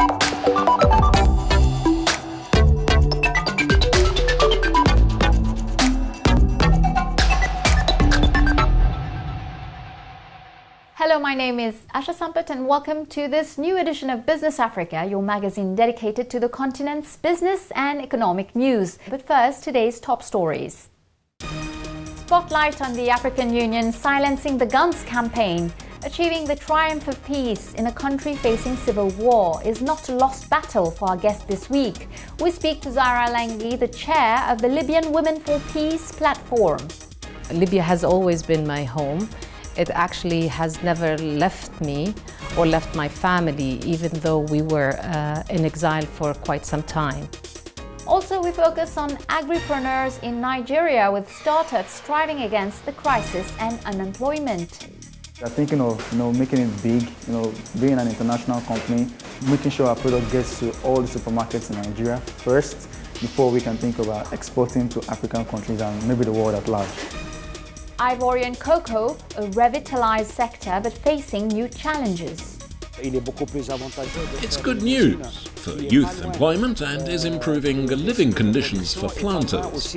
Hello, my name is Asha Sampath and welcome to this new edition of Business Africa, your magazine dedicated to the continent's business and economic news. But first, today's top stories. Spotlight on the African Union silencing the guns campaign. Achieving the triumph of peace in a country facing civil war is not a lost battle for our guest this week. We speak to Zahra Langhi, the chair of the Libyan Women for Peace platform. Libya has always been my home. It actually has never left me or left my family, even though we were in exile for quite some time. Also, we focus on agripreneurs in Nigeria with startups striving against the crisis and unemployment. We are thinking of making it big, being an international company, making sure our product gets to all the supermarkets in Nigeria first before we can think about exporting to African countries and maybe the world at large. Ivorian cocoa, a revitalized sector but facing new challenges. It's good news for youth employment and is improving living conditions for planters.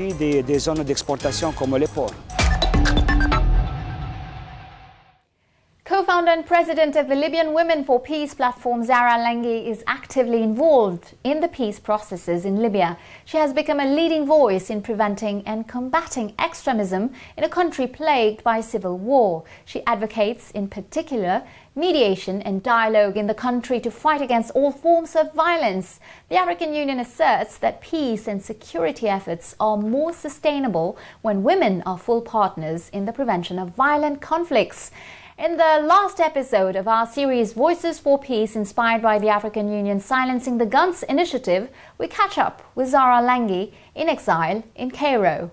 Co-founder and president of the Libyan Women for Peace platform, Zahra Langhi, is actively involved in the peace processes in Libya. She has become a leading voice in preventing and combating extremism in a country plagued by civil war. She advocates, in particular, mediation and dialogue in the country to fight against all forms of violence. The African Union asserts that peace and security efforts are more sustainable when women are full partners in the prevention of violent conflicts. In the last episode of our series Voices for Peace, inspired by the African Union Silencing the Guns initiative, we catch up with Zahra Langhi in exile in Cairo.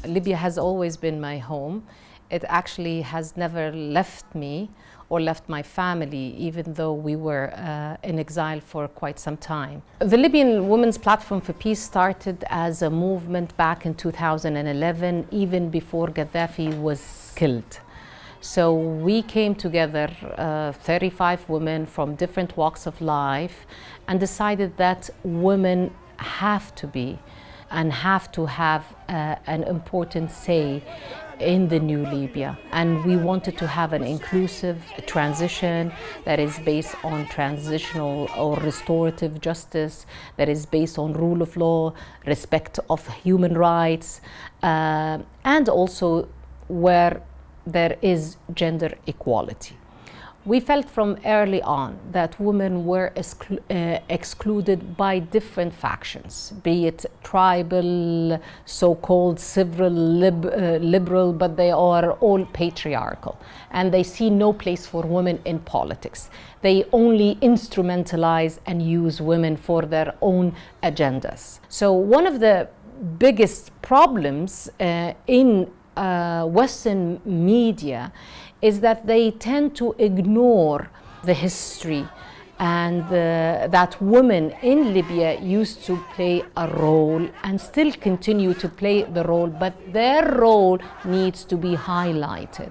Libya has always been my home. It actually has never left me or left my family, even though we were in exile for quite some time. The Libyan Women's Platform for Peace started as a movement back in 2011, even before Gaddafi was killed. So we came together, 35 women from different walks of life, and decided that women have to be and have to have an important say in the new Libya. And we wanted to have an inclusive transition that is based on transitional or restorative justice, that is based on rule of law, respect of human rights, and also where there is gender equality. We felt from early on that women were excluded by different factions, be it tribal, so-called civil liberal, but they are all patriarchal. And they see no place for women in politics. They only instrumentalize and use women for their own agendas. So one of the biggest problems in Western media is that they tend to ignore the history and that women in Libya used to play a role and still continue to play the role, but their role needs to be highlighted.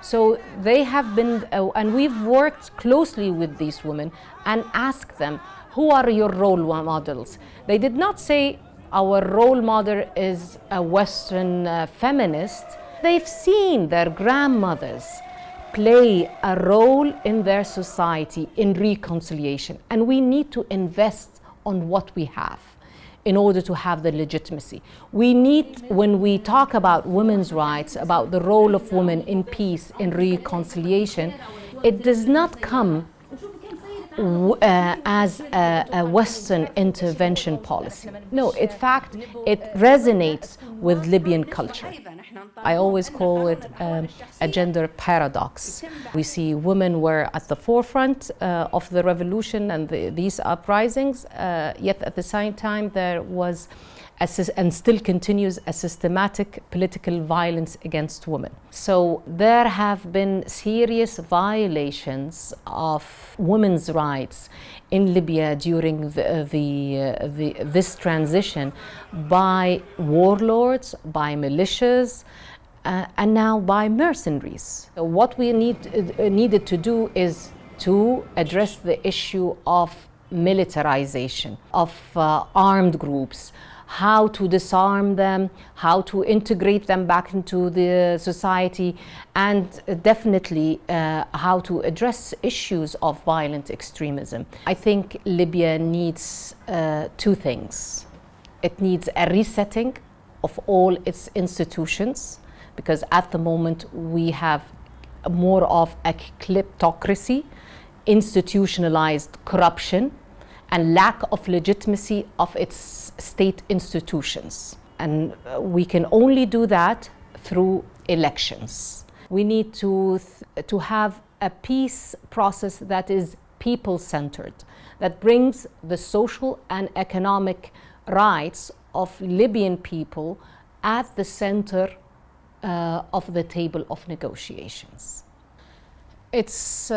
So they have been, and we've worked closely with these women and asked them, who are your role models? They did not say our role model is a Western feminist. They've seen their grandmothers play a role in their society in reconciliation, and we need to invest on what we have in order to have the legitimacy. We need, when we talk about women's rights, about the role of women in peace, in reconciliation, it does not come as a Western intervention policy. No, in fact, it resonates with Libyan culture. I always call it a gender paradox. We see women were at the forefront of the revolution and these uprisings, yet at the same time there was and still continues a systematic political violence against women. So there have been serious violations of women's rights in Libya during this transition by warlords, by militias, and now by mercenaries. What we needed to do is to address the issue of militarization of armed groups, how to disarm them, how to integrate them back into the society, and definitely how to address issues of violent extremism. I think Libya needs two things. It needs a resetting of all its institutions, because at the moment we have more of a kleptocracy, institutionalized corruption, and lack of legitimacy of its state institutions. And we can only do that through elections. We need to have a peace process that is people-centered, that brings the social and economic rights of Libyan people at the center of the table of negotiations. It's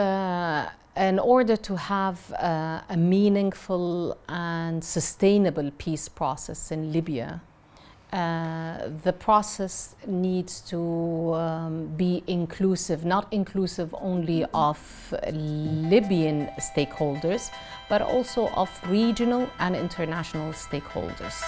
in order to have a meaningful and sustainable peace process in Libya, the process needs to be inclusive, not inclusive only of Libyan stakeholders, but also of regional and international stakeholders.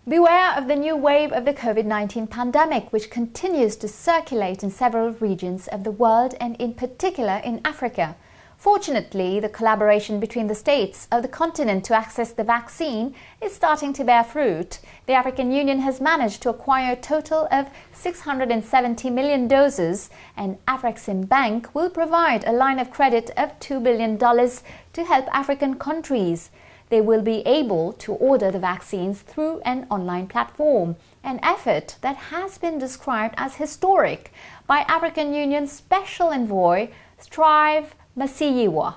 Beware of the new wave of the COVID-19 pandemic, which continues to circulate in several regions of the world and in particular in Africa. Fortunately, the collaboration between the states of the continent to access the vaccine is starting to bear fruit. The African Union has managed to acquire a total of 670 million doses, and Afreximbank will provide a line of credit of $2 billion to help African countries. They will be able to order the vaccines through an online platform, an effort that has been described as historic by African Union Special Envoy Strive Masiyiwa.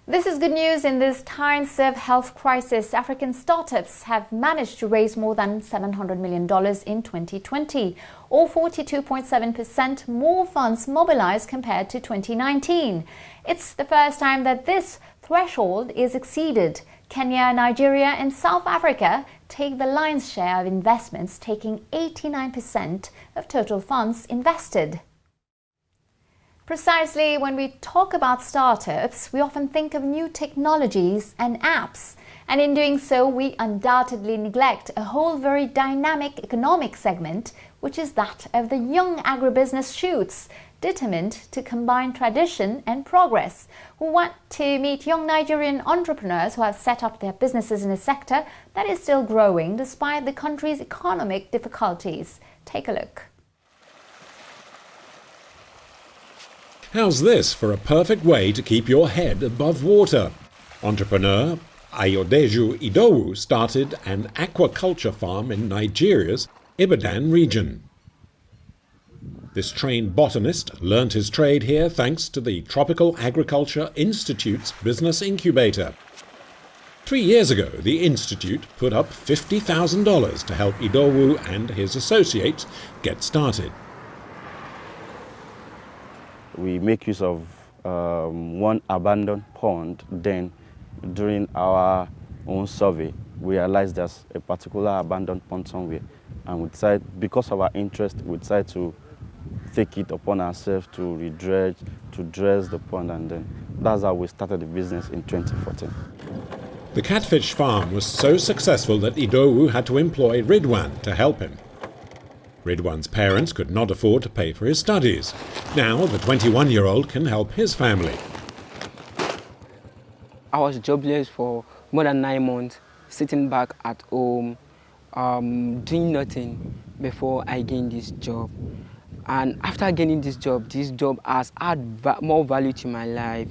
This is good news in these times of health crisis. African startups have managed to raise more than $700 million in 2020, or 42.7% more funds mobilized compared to 2019. It's the first time that this threshold is exceeded. Kenya, Nigeria and South Africa take the lion's share of investments, taking 89% of total funds invested. Precisely when we talk about startups, we often think of new technologies and apps. And in doing so, we undoubtedly neglect a whole very dynamic economic segment, which is that of the young agribusiness shoots, determined to combine tradition and progress, who want to meet young Nigerian entrepreneurs who have set up their businesses in a sector that is still growing despite the country's economic difficulties. Take a look. How's this for a perfect way to keep your head above water? Entrepreneur Ayodeju Idowu started an aquaculture farm in Nigeria's Ibadan region. This trained botanist learnt his trade here thanks to the Tropical Agriculture Institute's business incubator. 3 years ago, the institute put up $50,000 to help Idowu and his associates get started. We make use of one abandoned pond. Then, during our own survey, we realized there's a particular abandoned pond somewhere, and we decided, because of our interest, we decided to take it upon ourselves to redredge, to dress the pond, and then that's how we started the business in 2014. The catfish farm was so successful that Idowu had to employ Ridwan to help him. Ridwan's parents could not afford to pay for his studies. Now the 21-year-old can help his family. I was jobless for more than 9 months, sitting back at home, doing nothing before I gained this job. And after getting this job has added more value to my life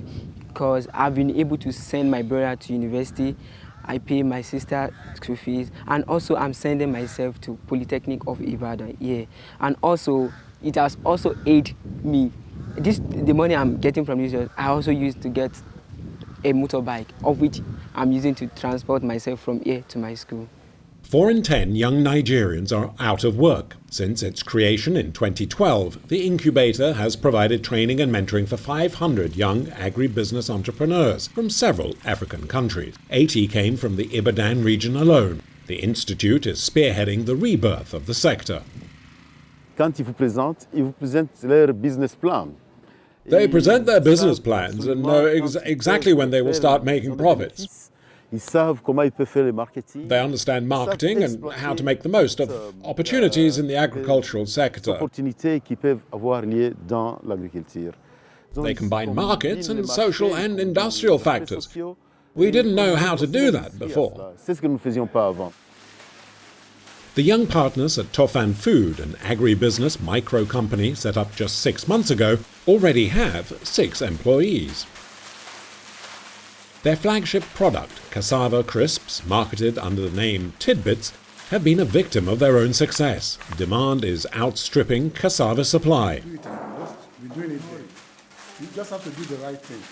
because I've been able to send my brother to university. I pay my sister school fees, and also I'm sending myself to Polytechnic of Ibadan here. And also, it has also aided me. The money I'm getting from this job, I also used to get a motorbike, of which I'm using to transport myself from here to my school. 4 in 10 young Nigerians are out of work. Since its creation in 2012, the incubator has provided training and mentoring for 500 young agribusiness entrepreneurs from several African countries. 80 came from the Ibadan region alone. The institute is spearheading the rebirth of the sector. Quand ils vous présentent leur business plan. They present their business plans and know exactly when they will start making profits. Ils savent comment ils peuvent faire le marketing. They understand marketing and how to make the most of opportunities in the agricultural sector. Opportunités qui peuvent avoir lieu dans l'agriculture. They combine markets and social and industrial factors. We didn't know how to do that before. C'est ce que nous ne faisions pas avant. The young partners at Tofan Food, an agribusiness micro company set up just 6 months ago, already have 6 employees. Their flagship product, cassava crisps, marketed under the name Tidbits, have been a victim of their own success. Demand is outstripping cassava supply. We're doing it. You just have to do the right thing.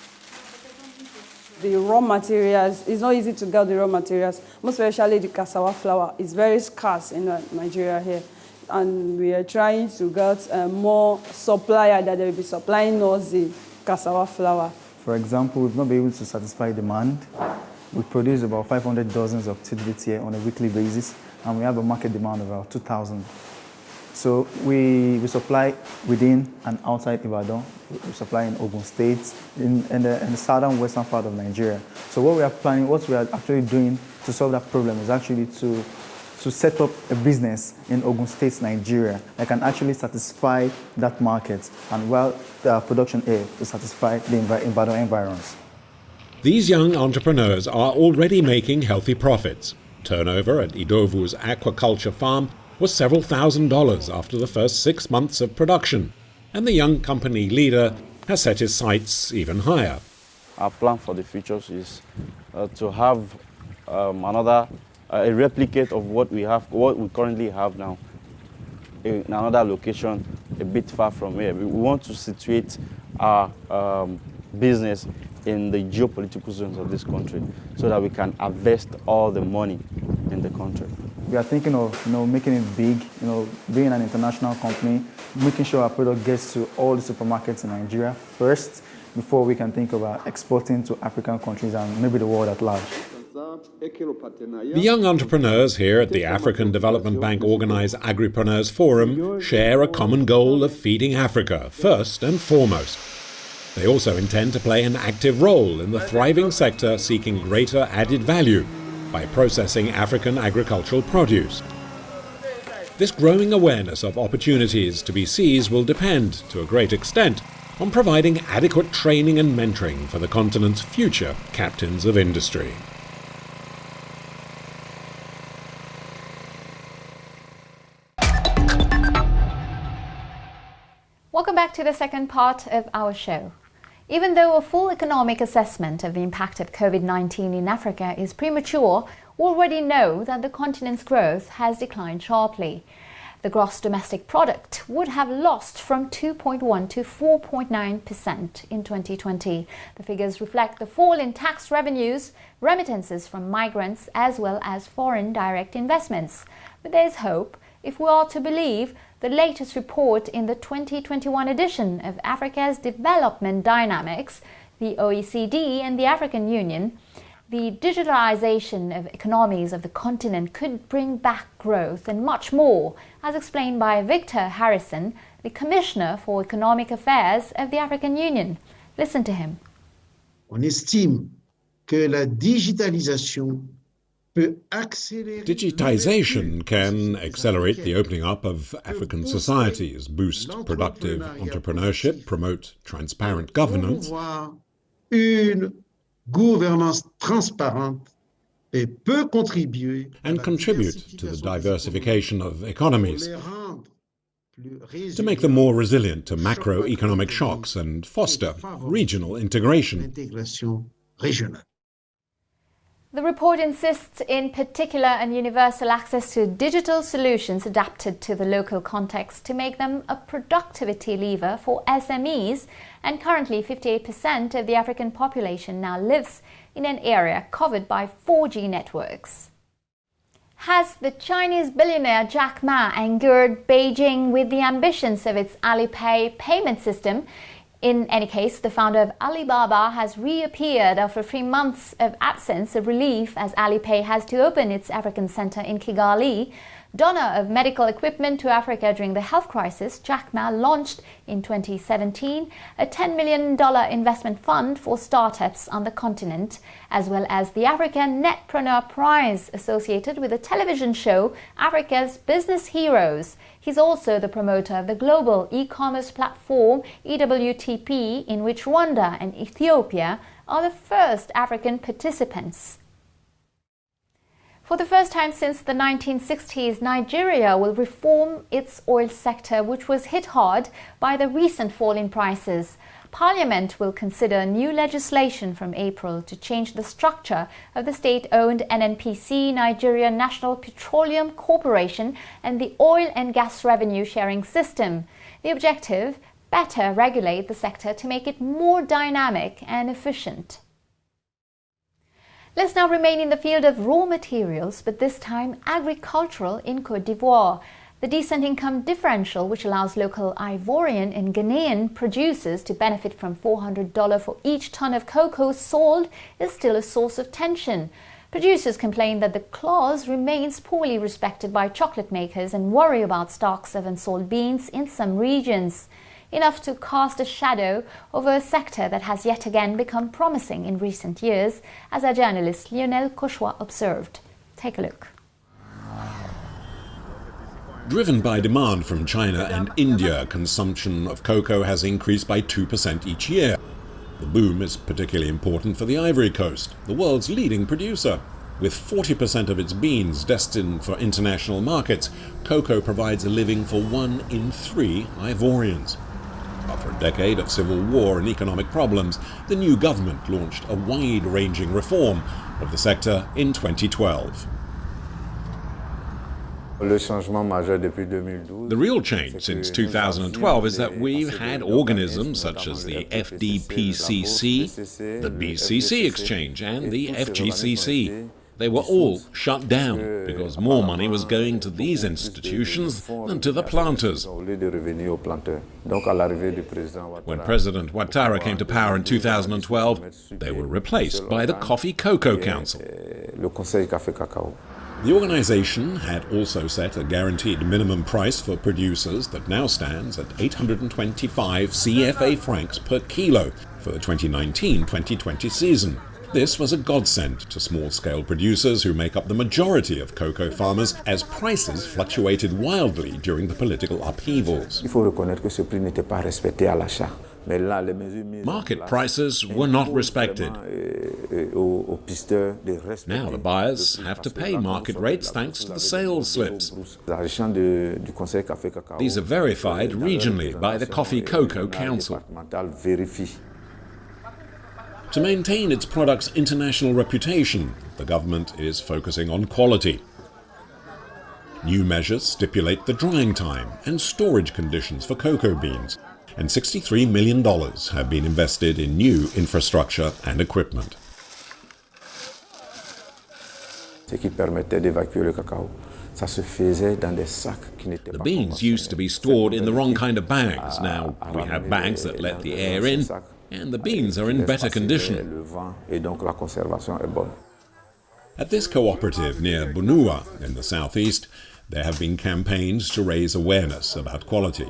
The raw materials, it's not easy to get the raw materials, most especially the cassava flour. It's very scarce in Nigeria here. And we are trying to get more supplier that will be supplying us the cassava flour. For example, we've not been able to satisfy demand. We produce about 500 dozens of tidbits here on a weekly basis, and we have a market demand of about 2,000. So we supply within and outside Ibadan. We supply in Ogun State, in the southern western part of Nigeria. So what we are actually doing to solve that problem is actually to set up a business in Ogun State, Nigeria, that can actually satisfy that market, and while the production here to satisfy the Ibadan environs. These young entrepreneurs are already making healthy profits. Turnover at Idowu's aquaculture farm was several $1,000s after the first 6 months of production, and the young company leader has set his sights even higher. Our plan for the future is to have a replicate of what we currently have now in another location a bit far from here. We want to situate our business in the geopolitical zones of this country so that we can invest all the money in the country. We are thinking of making it big, being an international company, making sure our product gets to all the supermarkets in Nigeria first before we can think about exporting to African countries and maybe the world at large. The young entrepreneurs here at the African Development Bank organized Agripreneurs Forum share a common goal of feeding Africa first and foremost. They also intend to play an active role in the thriving sector seeking greater added value by processing African agricultural produce. This growing awareness of opportunities to be seized will depend, to a great extent, on providing adequate training and mentoring for the continent's future captains of industry. Welcome back to the second part of our show. Even though a full economic assessment of the impact of COVID-19 in Africa is premature, we already know that the continent's growth has declined sharply. The gross domestic product would have lost from 2.1 to 4.9% in 2020. The figures reflect the fall in tax revenues, remittances from migrants, as well as foreign direct investments. But there's hope if we are to believe the latest report in the 2021 edition of Africa's Development Dynamics, the OECD and the African Union. The digitalization of economies of the continent could bring back growth and much more, as explained by Victor Harrison, the Commissioner for Economic Affairs of the African Union. Listen to him. On estime que la digitalisation peut accélérer. Digitization can accelerate the opening up of African societies, boost productive entrepreneurship, promote transparent governance, Une gouvernance transparente et peut contribuer and contribute to the diversification of economies. to make them more resilient to macroeconomic shocks and foster regional integration. The report insists in particular on universal access to digital solutions adapted to the local context to make them a productivity lever for SMEs, and currently 58% of the African population now lives in an area covered by 4G networks. Has the Chinese billionaire Jack Ma angered Beijing with the ambitions of its Alipay payment system? In any case, the founder of Alibaba has reappeared after 3 months of absence, a relief as Alipay has to open its African center in Kigali. Donor of medical equipment to Africa during the health crisis, Jack Ma launched in 2017 a $10 million investment fund for startups on the continent, as well as the African Netpreneur Prize associated with the television show Africa's Business Heroes. He's also the promoter of the global e-commerce platform EWTP, in which Rwanda and Ethiopia are the first African participants. For the first time since the 1960s, Nigeria will reform its oil sector, which was hit hard by the recent fall in prices. Parliament will consider new legislation from April to change the structure of the state-owned NNPC, Nigeria National Petroleum Corporation, and the oil and gas revenue sharing system. The objective: better regulate the sector to make it more dynamic and efficient. Let's now remain in the field of raw materials, but this time agricultural in Côte d'Ivoire. The decent income differential, which allows local Ivorian and Ghanaian producers to benefit from $400 for each ton of cocoa sold, is still a source of tension. Producers complain that the clause remains poorly respected by chocolate makers and worry about stocks of unsold beans in some regions. Enough to cast a shadow over a sector that has yet again become promising in recent years, as our journalist Lionel Cauchois observed. Take a look. Driven by demand from China and India, consumption of cocoa has increased by 2% each year. The boom is particularly important for the Ivory Coast, the world's leading producer. With 40% of its beans destined for international markets, cocoa provides a living for 1 in 3 Ivorians. After a decade of civil war and economic problems, the new government launched a wide-ranging reform of the sector in 2012. The real change since 2012 is that we've had organisms such as the FDPCC, the BCC Exchange and the FGCC. They were all shut down because more money was going to these institutions than to the planters. When President Ouattara came to power in 2012, they were replaced by the Coffee Cocoa Council. The organization had also set a guaranteed minimum price for producers that now stands at 825 CFA francs per kilo for the 2019-2020 season. This was a godsend to small-scale producers who make up the majority of cocoa farmers, as prices fluctuated wildly during the political upheavals. Market prices were not respected. Now the buyers have to pay market rates thanks to the sales slips. These are verified regionally by the Coffee Cocoa Council. To maintain its product's international reputation, the government is focusing on quality. New measures stipulate the drying time and storage conditions for cocoa beans, and $63 million have been invested in new infrastructure and equipment. The beans used to be stored in the wrong kind of bags. Now we have bags that let the air in, and the beans are in better condition. At this cooperative near Bunua in the southeast, there have been campaigns to raise awareness about quality.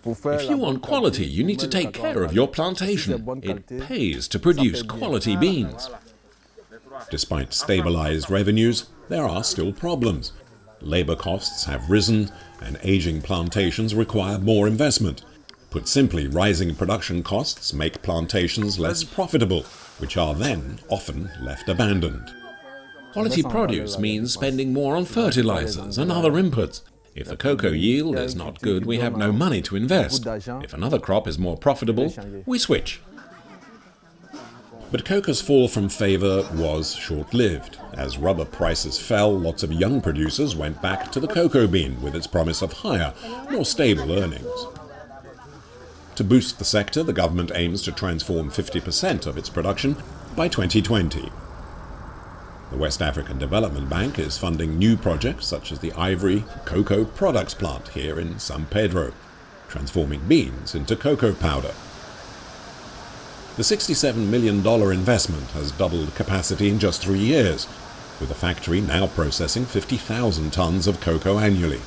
If you want quality, you need to take care of your plantation. It pays to produce quality beans. Despite stabilized revenues, there are still problems. Labor costs have risen, and aging plantations require more investment. Put simply, rising production costs make plantations less profitable, which are then often left abandoned. Quality produce means spending more on fertilizers and other inputs. If the cocoa yield is not good, we have no money to invest. If another crop is more profitable, we switch. But cocoa's fall from favor was short-lived. As rubber prices fell, lots of young producers went back to the cocoa bean with its promise of higher, more stable earnings. To boost the sector, the government aims to transform 50% of its production by 2020. The West African Development Bank is funding new projects such as the Ivory Cocoa Products Plant here in San Pedro, transforming beans into cocoa powder. The $67 million investment has doubled capacity in just 3 years, with the factory now processing 50,000 tons of cocoa annually.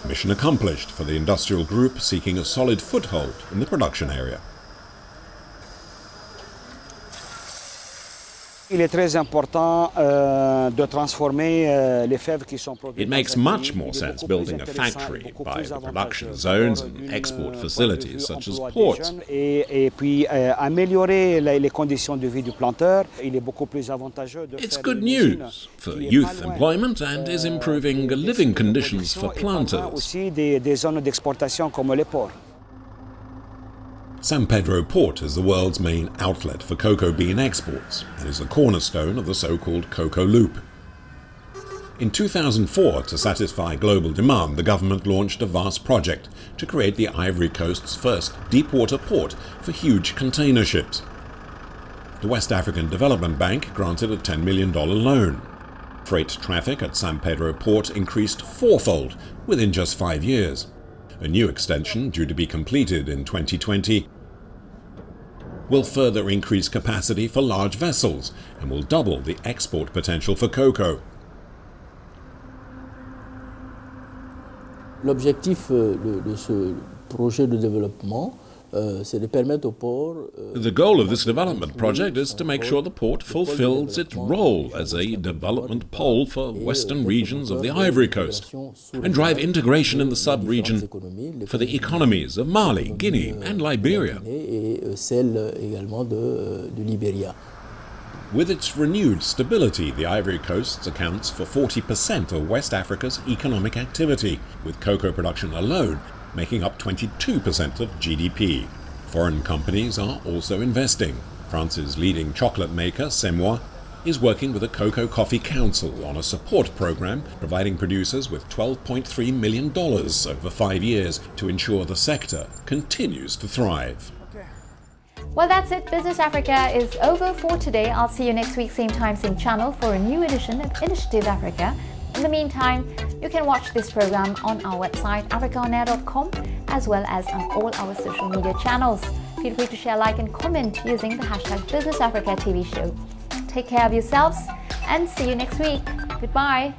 Mission accomplished for the industrial group seeking a solid foothold in the production area. It makes much more sense building a factory by the production zones and export facilities such as ports. It's good news for youth employment and is improving living conditions for planters. San Pedro Port is the world's main outlet for cocoa bean exports and is the cornerstone of the so-called Cocoa Loop. In 2004, to satisfy global demand, the government launched a vast project to create the Ivory Coast's first deep-water port for huge container ships. The West African Development Bank granted a $10 million loan. Freight traffic at San Pedro Port increased fourfold within just 5 years. A new extension, due to be completed in 2020, will further increase capacity for large vessels and will double the export potential for cocoa. L'objectif de ce projet de développement, c'est de permettre au port. The goal of this development project is to make sure the port fulfills its role as a development pole for western regions of the Ivory Coast and drive integration in the sub-region for the economies of Mali, Guinea and Liberia. Et celle également de Libéria. With its renewed stability, the Ivory Coast accounts for 40% of West Africa's economic activity, with cocoa production alone making up 22% of GDP. Foreign companies are also investing. France's leading chocolate maker, Semois, is working with the Cocoa Coffee Council on a support program providing producers with $12.3 million over 5 years to ensure the sector continues to thrive. Well, that's it. Business Africa is over for today. I'll see you next week, same time, same channel, for a new edition of Initiative Africa. In the meantime, you can watch this program on our website, africaonair.com, as well as on all our social media channels. Feel free to share, like and comment using the hashtag Business Africa TV show. Take care of yourselves and see you next week. Goodbye.